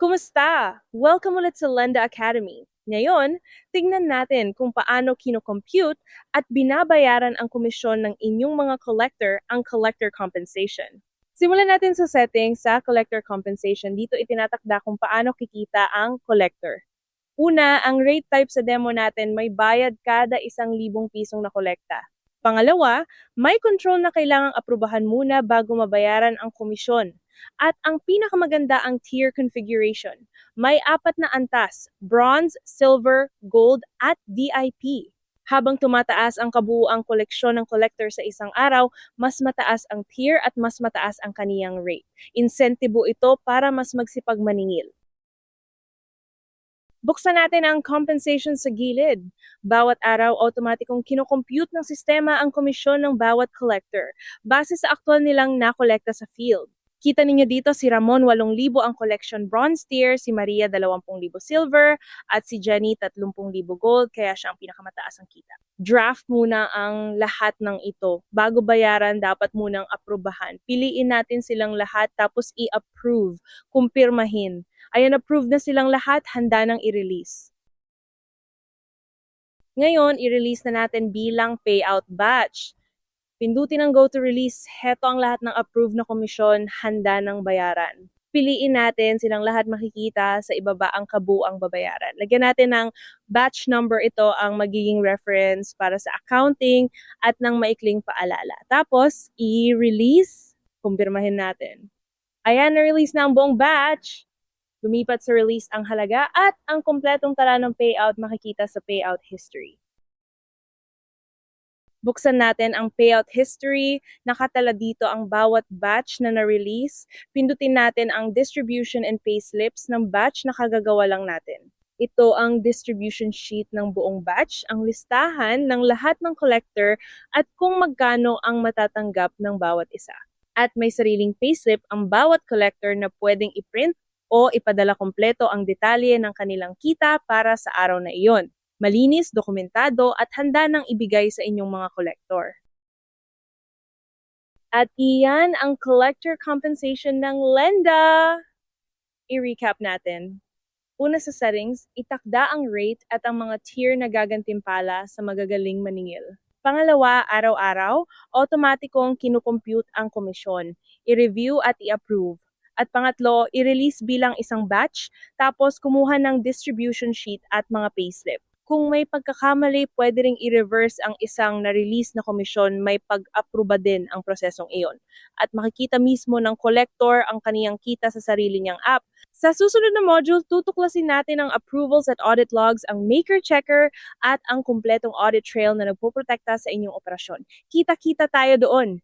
Kumusta? Welcome ulit sa Lenda Academy. Ngayon, tingnan natin kung paano kinocompute at binabayaran ang komisyon ng inyong mga collector ang collector compensation. Simulan natin sa settings sa collector compensation. Dito itinatakda kung paano kikita ang collector. Una, ang rate type sa demo natin may bayad kada 1,000 pisong na kolekta. Pangalawa, may control na kailangang aprubahan muna bago mabayaran ang komisyon. At ang pinakamaganda ang tier configuration. May 4 na antas, bronze, silver, gold, at VIP. Habang tumataas ang kabuuang koleksyon ng collector sa isang araw, mas mataas ang tier at mas mataas ang kaniyang rate. Insentibo ito para mas magsipag maningil. Buksan natin ang compensation sa gilid. Bawat araw, automatikong kinocompute ng sistema ang komisyon ng bawat collector base sa aktwal nilang nakolekta sa field. Kita ninyo dito si Ramon 8,000 ang collection bronze tier, si Maria 20,000 silver, at si Jenny 30,000 gold, kaya siya ang pinakamataas ang kita. Draft muna ang lahat ng ito. Bago bayaran, dapat munang aprubahan. Piliin natin silang lahat tapos i-approve, kumpirmahin. Ayan, approved na silang lahat, handa nang i-release. Ngayon, i-release na natin bilang payout batch. Pindutin ang go to release, heto ang lahat ng approved na komisyon, handa ng bayaran. Piliin natin silang lahat makikita sa ibaba ang kabuang babayaran. Lagyan natin ng batch number, ito ang magiging reference para sa accounting at ng maikling paalala. Tapos, i-release, kumpirmahin natin. Ayan, na-release na ang buong batch. Lumipat sa release ang halaga at ang kumpletong tala ng payout makikita sa payout history. Buksan natin ang payout history. Nakatala dito ang bawat batch na na-release. Pindutin natin ang distribution and payslips ng batch na kagagawa lang natin. Ito ang distribution sheet ng buong batch, ang listahan ng lahat ng collector at kung magkano ang matatanggap ng bawat isa. At may sariling payslip ang bawat collector na pwedeng i-print o ipadala kompleto ang detalye ng kanilang kita para sa araw na iyon. Malinis, dokumentado at handa nang ibigay sa inyong mga kolektor. At iyan ang collector compensation ng Lenda! I-recap natin. Una sa settings, itakda ang rate at ang mga tier na gagantimpala sa magagaling maningil. Pangalawa, araw-araw, automatikong kinukompute ang komisyon, i-review at i-approve. At pangatlo, i-release bilang isang batch, tapos kumuha ng distribution sheet at mga payslip. Kung may pagkakamali, pwede ring i-reverse ang isang na-release na komisyon, may pag-aproba din ang prosesong iyon. At makikita mismo ng collector ang kaniyang kita sa sarili niyang app. Sa susunod na module, tutuklasin natin ang approvals at audit logs, ang maker checker, at ang kumpletong audit trail na nagpoprotekta sa inyong operasyon. Kita-kita tayo doon!